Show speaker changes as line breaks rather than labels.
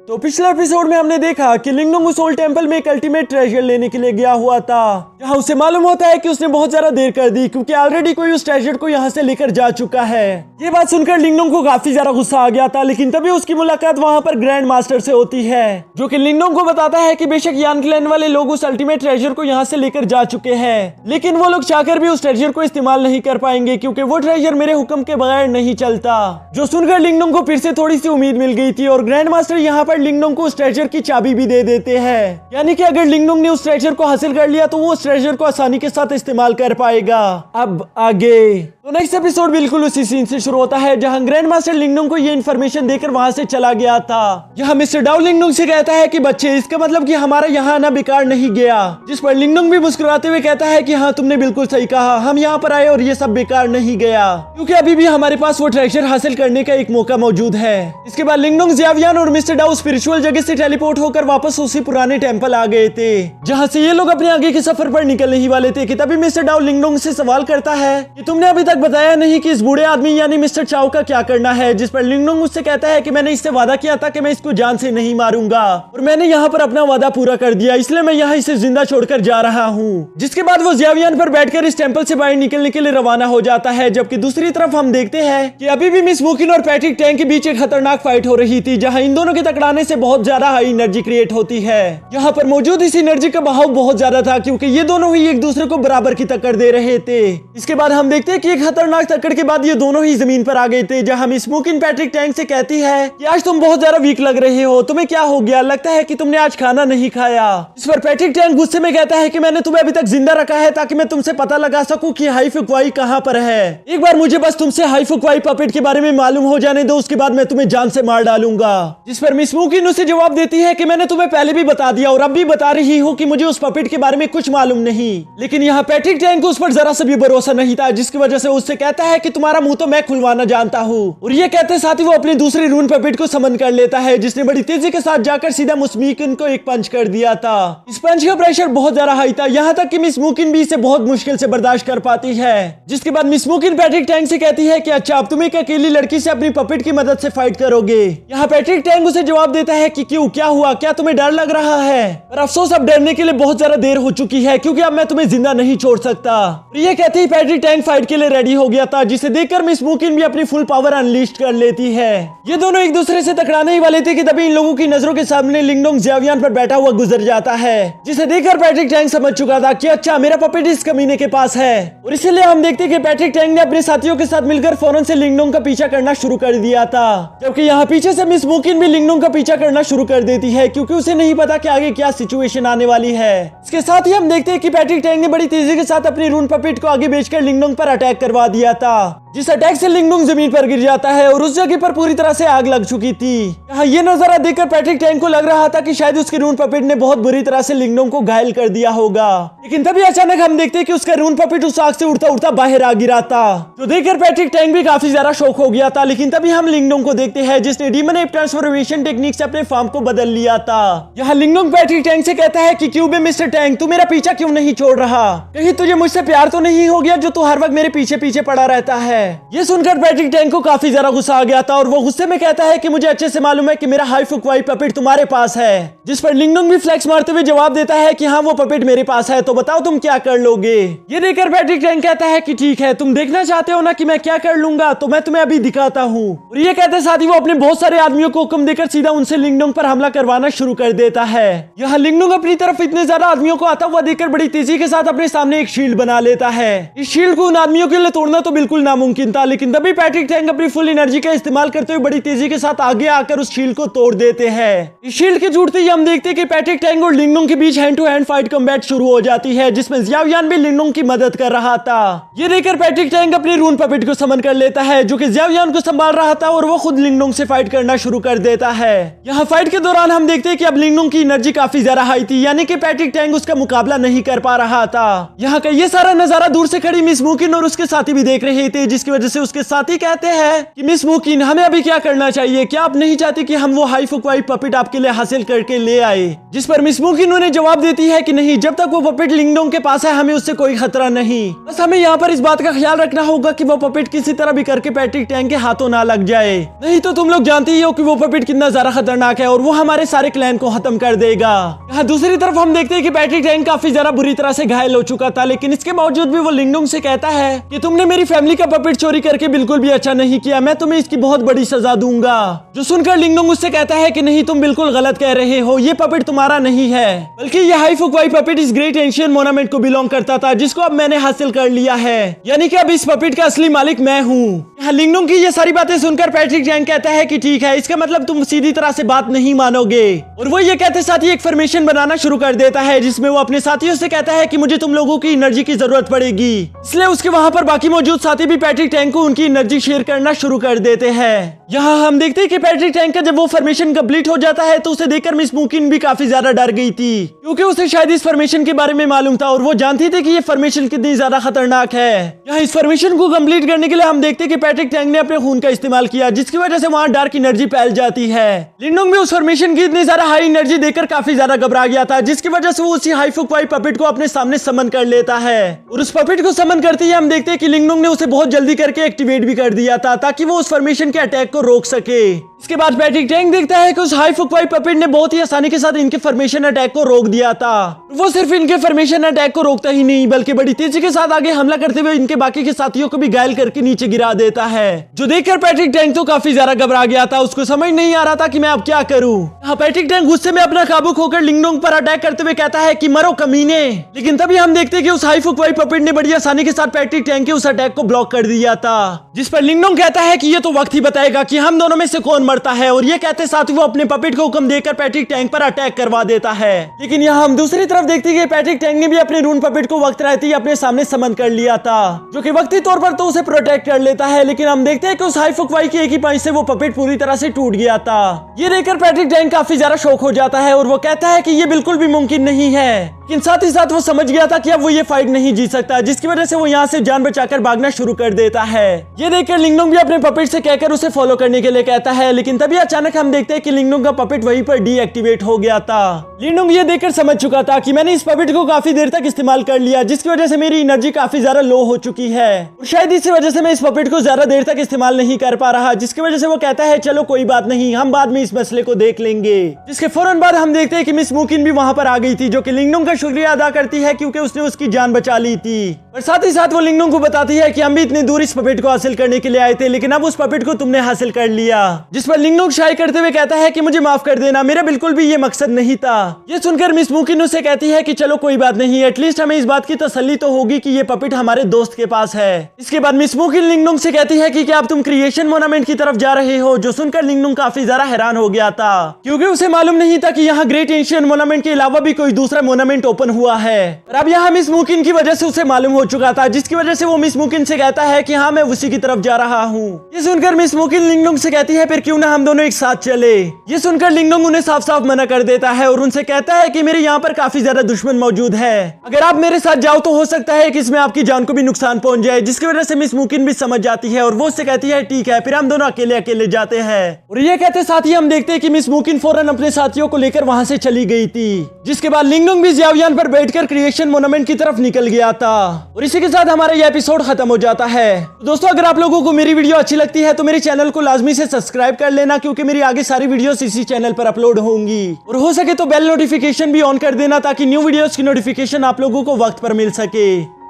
तो पिछले एपिसोड में हमने देखा कि लिंगडोंग सोल टेंपल में एक अल्टीमेट ट्रेजर लेने के लिए गया हुआ था। यहाँ उसे मालूम होता है कि उसने बहुत ज्यादा देर कर दी क्योंकि ऑलरेडी कोई उस ट्रेजर को यहाँ से लेकर जा चुका है। ये बात सुनकर लिंगडोंग को काफी ज्यादा गुस्सा आ गया था, लेकिन तभी उसकी मुलाकात वहाँ पर ग्रैंड मास्टर से होती है, जो कि लिंगडोंग को बताता है कि बेशक यान क्लैन वाले लोग उस अल्टीमेट ट्रेजर को यहाँ से लेकर जा चुके हैं, लेकिन वो लोग चाहकर भी उस ट्रेजर को इस्तेमाल नहीं कर पाएंगे क्योंकि वो ट्रेजर मेरे हुक्म के बगैर नहीं चलता। जो सुनकर लिंगडोंग को फिर से थोड़ी सी उम्मीद मिल गई थी और ग्रैंड मास्टर यहाँ पर लिंगडोंग को उस ट्रेजर की चाबी भी दे देते हैं, यानी कि अगर लिंगडोंग ने उस ट्रेजर को हासिल कर लिया तो वो उस ट्रेजर को आसानी के साथ इस्तेमाल कर पाएगा। अब आगे तो नेक्स्ट एपिसोड बिल्कुल उसी सीन से शुरू होता है जहां ग्रैंड मास्टर लिंगडोंग को ये इन्फॉर्मेशन देकर वहां से चला गया था। यहाँ मिस्टर डाउ लिंगडोंग से कहता है कि बच्चे, इसका मतलब कि हमारा यहाँ आना बेकार नहीं गया, जिस पर लिंगडोंग भी मुस्कुराते हुए कहता है कि हाँ तुमने बिल्कुल सही कहा, हम यहाँ पर आए और ये सब बेकार नहीं गया क्योंकि अभी भी हमारे पास वो ट्रेजर हासिल करने का एक मौका मौजूद है। इसके बाद लिंगडोंग, ज़ियावियान और मिस्टर डाउ स्पिरिचुअल जगह से टेलीपोर्ट होकर वापस उसी पुराने टेंपल आ गए थे जहाँ से ये लोग अपने आगे के सफर पर निकलने ही वाले थे कि तभी मिस्टर डाउ लिंगडोंग से सवाल करता है कि तुमने अभी तक बताया नहीं कि इस बूढ़े आदमी यानी मिस्टर चाओ का क्या करना है, जिस पर लिंगडोंग उससे कहता है कि मैंने इससे वादा किया था कि मैं इसको जान से नहीं मारूंगा और मैंने यहाँ पर अपना वादा पूरा कर दिया, इसलिए मैं यहाँ इसे जिंदा छोड़कर जा रहा हूँ। जिसके बाद वो ज़ियावियान पर बैठकर इस टेंपल से बाहर निकलने के लिए रवाना हो जाता है, जबकि दूसरी तरफ हम देखते हैं कि अभी भी मिस मुकिन और पैट्रिक टैंग के बीच एक खतरनाक फाइट हो रही थी जहाँ इन दोनों के टकराने से बहुत ज्यादा हाई एनर्जी क्रिएट होती है। यहाँ पर मौजूद इस एनर्जी का बहाव बहुत ज्यादा था क्योंकि ये दोनों ही एक दूसरे को बराबर की टक्कर दे रहे थे। इसके बाद हम देखते हैं कि एक खतरनाक टक्कर के बाद ये दोनों ही जमीन पर आ गए थे, जहाँ मिस मुकिन पैट्रिक टैंग से कहती है कि आज तुम बहुत ज्यादा वीक लग रहे हो, तुम्हें क्या हो गया, लगता है कि तुमने आज खाना नहीं खाया। इस पर पैट्रिक टैंग गुस्से में कहता है कि मैंने तुम्हें अभी तक जिंदा रखा है ताकि मैं तुमसे पता लगा सकूं कि हाई फुकवाई कहाँ पर है। एक बार मुझे बस तुमसे हाई फुकवाई पपेट के बारे में मालूम हो जाने दो, उसके बाद मैं तुम्हें जान से मार डालूंगा। जिस पर मिस मुकिन उसे जवाब देती है कि मैंने तुम्हें पहले भी बता दिया और अब भी बता रही हूँ कि मुझे उस पपेट के बारे में कुछ मालूम नहीं। लेकिन यहाँ पैट्रिक टैंग को उस पर जरा सा भी भरोसा नहीं था, जिसकी वजह से उससे कहता है कि तुम्हारा मुंह तो मैं खुलवाना जानता हूँ। और ये कहते साथ ही वो अपनी दूसरी रून पपेट को समन कर लेता है, जिसने बड़ी तेजी के साथ जाकर सीधा मिस मुकिन को एक पंच कर दिया था। इस पंच का प्रेशर बहुत ज्यादा हाई था, यहाँ तक कि मिस मुकिन भी इसे बहुत मुश्किल से बर्दाश्त कर पाती है। जिसके बाद मिस मुकिन पैट्रिक टैंग से कहती है कि अच्छा अब तुम एक अकेली लड़की से अपनी पपेट की मदद से फाइट करोगे। यहाँ पैट्रिक टैंग उसे जवाब देता है कि क्यों, क्या हुआ, क्या तुम्हें डर लग रहा है? पर अफसोस अब डरने के लिए बहुत ज्यादा देर हो चुकी है क्योंकि अब मैं तुम्हें जिंदा नहीं छोड़ सकता। और ये कहते ही पैट्रिक टैंग फाइट के लिए रेडी हो गया था, जिसे देखकर मिस मुकिन भी अपनी फुल पावर अनलीस्ट कर लेती है। ये दोनों एक दूसरे से टकराने ही वाले थे कि तभी इन लोगों की नजरों के सामने लिंगडोंग ज़ियावियान पर बैठा हुआ गुजर जाता है, जिसे देखकर पैट्रिक टैंग समझ चुका था कि अच्छा मेरा पपेट इस कमीने के पास है। और इसीलिए हम देखते कि पैट्रिक टैंग ने अपने साथियों के साथ मिलकर फौरन से लिंगडोंग का पीछा करना शुरू कर दिया था, जबकि यहाँ पीछे से मिस मुकिन भी लिंगडोंग का पीछा करना शुरू कर देती है क्योंकि उसे नहीं पता कि आगे क्या सिचुएशन आने वाली है। इसके साथ ही हम देखते हैं कि पैट्रिक टैंग ने बड़ी तेजी के साथ अपनी रून पपेट को आगे भेजकर लिंगडोंग पर अटैक करवा दिया था, जिस अटैक से लिंगडोंग जमीन पर गिर जाता है और उस जगह पर पूरी तरह से आग लग चुकी थी। यहाँ ये नजारा देखकर पैट्रिक टैंग को लग रहा था कि शायद उसकी रून पपेट ने बहुत बुरी तरह से लिंगडोंग को घायल कर दिया होगा, लेकिन तभी अचानक हम देखते हैं कि उसका रून पपेट उस आग से उड़ता उड़ता बाहर आ गिरा था, जो देखकर पैट्रिक टैंग भी काफी ज्यादा शॉक हो गया था। लेकिन तभी हम लिंगडोंग को देखते हैं जिसने डीमन एप ट्रांसफॉर्मेशन टेक्निक से अपने फॉर्म को बदल लिया था। यहाँ लिंगडोंग पैट्रिक टैंग से कहता है कि क्यों बे मिस्टर टैंग, तू मेरा पीछा क्यों नहीं छोड़ रहा? कहीं तुझे मुझसे प्यार तो नहीं हो गया जो तू हर वक्त मेरे पीछे पीछे पड़ा रहता है? ये सुनकर पैट्रिक टैंग को काफी ज्यादा गुस्सा आ गया था और वो गुस्से में कहता है कि मुझे अच्छे से मालूम है कि मेरा हाई फुकवाई पपेट तुम्हारे पास है। जिस पर लिंगडोंग भी फ्लेक्स मारते हुए जवाब देता है कि हाँ वो पपेट मेरे पास है, तो बताओ तुम क्या कर लोगे? ये देखकर पैट्रिक टैंग कहता है कि ठीक है, तुम देखना चाहते हो ना कि मैं क्या कर लूंगा, तो मैं तुम्हें अभी दिखाता हूँ। और ये कहते साथ ही वो अपने बहुत सारे आदमियों को हुक्म देकर सीधा उनसे लिंगडोंग पर हमला करवाना शुरू कर देता है। यहाँ लिंगडोंग अपनी तरफ इतने ज्यादा आदमियों को आता हुआ देखकर बड़ी तेजी के साथ अपने सामने एक शील्ड बना लेता है। इस शील्ड को उन आदमियों के लिए तोड़ना तो बिल्कुल नामुमकिन था, लेकिन तभी पैट्रिक टैंग अपनी फुल एनर्जी का इस्तेमाल करते हुए बड़ी तेजी के साथ आगे आकर उस शील्ड को तोड़ देते हैं। इस शील्ड के टूटते ही हम देखते हैं कि पैट्रिक टैंग और लिंगडोंग के बीच hand to hand fight combat शुरू हो जाती है, जिसमें ज़ियावियान भी लिंगडोंग की मदद कर रहा था। ये देखकर पैट्रिक टैंग अपनी रून पपेट को समन कर लेता है, जो कि ज़ियावियान को संभाल रहा था, और वो खुद लिंगडोंग से फाइट करना शुरू कर देता है। यहाँ फाइट के दौरान हम देखते हैं कि अब लिंगडोंग की एनर्जी काफी ज्यादा हाई थी, यानी कि पैट्रिक टैंग उसका मुकाबला नहीं कर पा रहा था। यहाँ का ये सारा नजारा दूर से खड़ी मिस मुकिन और उसके साथी भी देख रहे थे, जिसकी वजह से उसके साथी कहते हैं कि मिस मुकिन हमें अभी क्या करना चाहिए, क्या आप नहीं चाहती कि हम वो हाई फुकवाई पपेट आपके लिए हासिल करके ले आए। जिस पर मिस मुकिन उन्हें जवाब देती है कि नहीं, जब तक वो पपेट लिंगडोंग के पास है हमें उससे कोई खतरा नहीं। बस हमें यहाँ पर इस बात का ख्याल रखना होगा कि वो पपेट किसी तरह भी करके पैट्रिक टैंग के हाथों ना लग जाए, नहीं तो तुम लोग जानते ही हो कि वो पपेट कितना ज्यादा खतरनाक है और वो हमारे सारे क्लैन को खत्म कर देगा। यहाँ दूसरी तरफ हम देखते हैं कि पैट्रिक टैंग काफी ज्यादा बुरी तरह से घायल हो चुका था, लेकिन इसके बावजूद भी वो लिंगडोंग से कहता है कि तुमने मेरी फैमिली का पपेट चोरी करके बिल्कुल भी अच्छा नहीं किया, मैं तुम्हें इसकी बहुत बड़ी सजा दूंगा। जो सुनकर लिंगडोंग उससे कहता है कि नहीं, तुम बिल्कुल गलत कह रहे हो, ये पपेट तुम्हारा नहीं है, बल्कि ये हाई फुकवाई पपेट इस ग्रेट एंशियंट मोनामेंट को बिलोंग करता था, जिसको अब मैंने हासिल कर लिया है, यानी कि अब इस पपेट का असली मालिक मैं हूँ। यहाँ लिंगडोंग की ये सारी बातें सुनकर पैट्रिक टैंग कहता है कि ठीक है, इसका मतलब तुम सीधी तरह से बात नहीं मानोगे, और वो ये कहते साथ ही एक फॉर्मेशन बनाना शुरू कर देता है, जिसमें वो अपने साथियों से कहता है कि मुझे तुम लोगों की एनर्जी की जरूरत पड़ेगी। इसलिए उसके वहां पर बाकी मौजूद साथी भी पैट्रिक टैंग को उनकी एनर्जी शेयर करना शुरू कर देते हैं। यहाँ हम देखते हैं कि पैट्रिक टैंग का जब वो फॉर्मेशन कंप्लीट हो जाता है तो उसे देखकर मिस मुकिन भी काफी ज्यादा डर गई थी, क्योंकि उसे शायद इस फॉर्मेशन के बारे में मालूम था और वो जानती थी कि ये फॉर्मेशन कितनी ज्यादा खतरनाक है। यहाँ इस फॉर्मेशन को कंप्लीट करने के लिए हम देखते हैं कि पैट्रिक टैंग ने अपने खून का इस्तेमाल किया, जिसकी वजह से वहाँ डार्क एनर्जी फैल जाती है। लिंगडोंग भी उस फॉर्मेशन की इतनी ज्यादा हाई एनर्जी देखकर काफी ज्यादा घबरा गया था, जिसकी वजह से वो उसी हाई फुकवाई पपेट को अपने सामने समन कर लेता है, और उस पपेट को समन करते ही हम देखते हैं कि लिंगडोंग ने उसे बहुत जल्दी करके एक्टिवेट भी कर दिया था, ताकि वो उस फॉर्मेशन के अटैक को रोक सके। इसके बाद पैट्रिक टैंग देखता है कि उस हाई फुकवाई पपेट ने बहुत ही आसानी के साथ इनके फॉर्मेशन अटैक को रोक दिया था। वो सिर्फ इनके फॉर्मेशन अटैक को रोकता ही नहीं, बल्कि बड़ी तेजी के साथ आगे हमला करते हुए इनके बाकी के साथियों को भी घायल करके नीचे गिरा देता है, जो देखकर पैट्रिक टैंग तो काफी ज्यादा घबरा गया था, उसको समझ नहीं आ रहा था कि मैं अब क्या करूं। यहाँ पैट्रिक टैंग गुस्से में अपना काबू खोकर लिंगडोंग पर अटैक करते हुए कहता है कि मरो कमीने, लेकिन तभी हम देखते हैं कि उस हाई फुकवाई पपेट ने बड़ी आसानी के साथ पैट्रिक टैंग के उस अटैक को ब्लॉक कर दिया था, जिस पर लिंगडोंग कहता है कि ये तो वक्त ही बताएगा कि हम दोनों में से कौन मरता है, और ये कहते साथ वो अपने पपेट को हुक्म देकर पैट्रिक टैंग पर अटैक करवा देता है। लेकिन यहाँ हम दूसरी तरफ देखते हैं कि पैट्रिक टैंग ने भी अपने रून पपेट को वक्त रहते ही अपने सामने समन कर लिया था, जो कि वक्ती तौर पर तो उसे प्रोटेक्ट कर लेता है, लेकिन हम देखते हैं कि उस हाई फुकवाई की एक ही पंच से वो पपेट पूरी तरह से टूट गया था। ये देखकर पैट्रिक टैंग काफी ज्यादा शॉक हो जाता है और वो कहता है कि ये बिल्कुल भी मुमकिन नहीं है, लेकिन साथ ही साथ वो समझ गया था कि अब वो ये फाइट नहीं जीत सकता, जिसकी वजह से वो यहाँ से जान बचाकर भागना शुरू कर देता है। ये देखकर लिंगडोंग भी अपने पपेट से कहकर उसे फॉलो करने के लिए कहता है, लेकिन तभी अचानक हम देखते हैं कि लिंगडोंग का पपेट वहीं पर डीएक्टिवेट हो गया था। लिंगडोंग ये देखकर समझ चुका था कि मैंने इस पपेट को काफी देर तक इस्तेमाल कर लिया, जिसकी वजह से मेरी एनर्जी काफी ज्यादा लो हो चुकी है, और शायद इसी वजह से मैं इस पपेट को ज्यादा देर तक इस्तेमाल नहीं कर पा रहा, जिसकी वजह से वो कहता है चलो कोई बात नहीं, हम बाद में इस मसले को देख लेंगे। जिसके फौरन बाद हम देखते हैं कि मिस मुकिन भी वहां पर आ गई थी, जो कि लिंगडोंग का शुक्रिया अदा करती है क्योंकि उसने उसकी जान बचा ली थी, और साथ ही साथ वो लिंगडोंग को बताती है कि हम भी इतनी दूर इस पपेट को हासिल करने के लिए आए थे, लेकिन अब उस पपेट को तुमने हासिल कर लिया। जिस पर लिंगडोंग शाय करते हुए कहता है कि मुझे माफ कर देना, मेरा बिल्कुल भी ये मकसद नहीं था। ये सुनकर मिस मुकिन उसे कहती है कि चलो कोई बात नहीं, एटलीस्ट हमें इस बात की तसल्ली तो होगी कि ये पपेट हमारे दोस्त के पास है। इसके बाद मिस मुकिन लिंगडोंग से कहती है कि क्या अब तुम क्रिएशन मोनामेंट की तरफ जा रहे हो, जो सुनकर लिंगडोंग काफी ज्यादा हैरान हो गया था, क्योंकि उसे मालूम नहीं था कि यहाँ ग्रेट एशियन मोनामेंट के अलावा भी कोई दूसरा मोनामेंट ओपन हुआ है, और अब यहाँ मिस मुकिन की वजह से उसे मालूम हो चुका था, जिसकी वजह से वो मिस मुकिन से कहता है कि हाँ मैं उसी की तरफ जा रहा हूँ। ये सुनकर मिस मुकिन लिंगडोंग से कहती है फिर क्यों ना हम दोनों एक साथ चले। ये सुनकर लिंगडोंग उन्हें साफ साफ मना कर देता है और उनसे कहता है कि मेरे यहाँ पर काफी ज्यादा दुश्मन मौजूद है, अगर आप मेरे साथ जाओ तो हो सकता है कि इसमें आपकी जान को भी नुकसान पहुंच जाए, जिसकी वजह से मिस मुकिन भी समझ जाती है और वो उससे कहती है ठीक है, फिर हम दोनों अकेले अकेले जाते हैं। और ये कहते साथ ही हम देखते हैं कि मिस मुकिन फौरन अपने साथियों को लेकर वहां से चली गई थी, जिसके बाद लिंगडोंग भी ज़ियाओयान पर बैठकर क्रिएशन मोनामेंट की तरफ निकल गया था, और इसी के साथ हमारा ये एपिसोड खत्म हो जाता है। तो दोस्तों अगर आप लोगों को मेरी वीडियो अच्छी लगती है तो मेरे चैनल को लाजमी से सब्सक्राइब कर लेना, क्योंकि मेरी आगे सारी वीडियोस इसी चैनल पर अपलोड होंगी, और हो सके तो बेल नोटिफिकेशन भी ऑन कर देना ताकि न्यू वीडियोस की नोटिफिकेशन आप लोगों को वक्त पर मिल सके।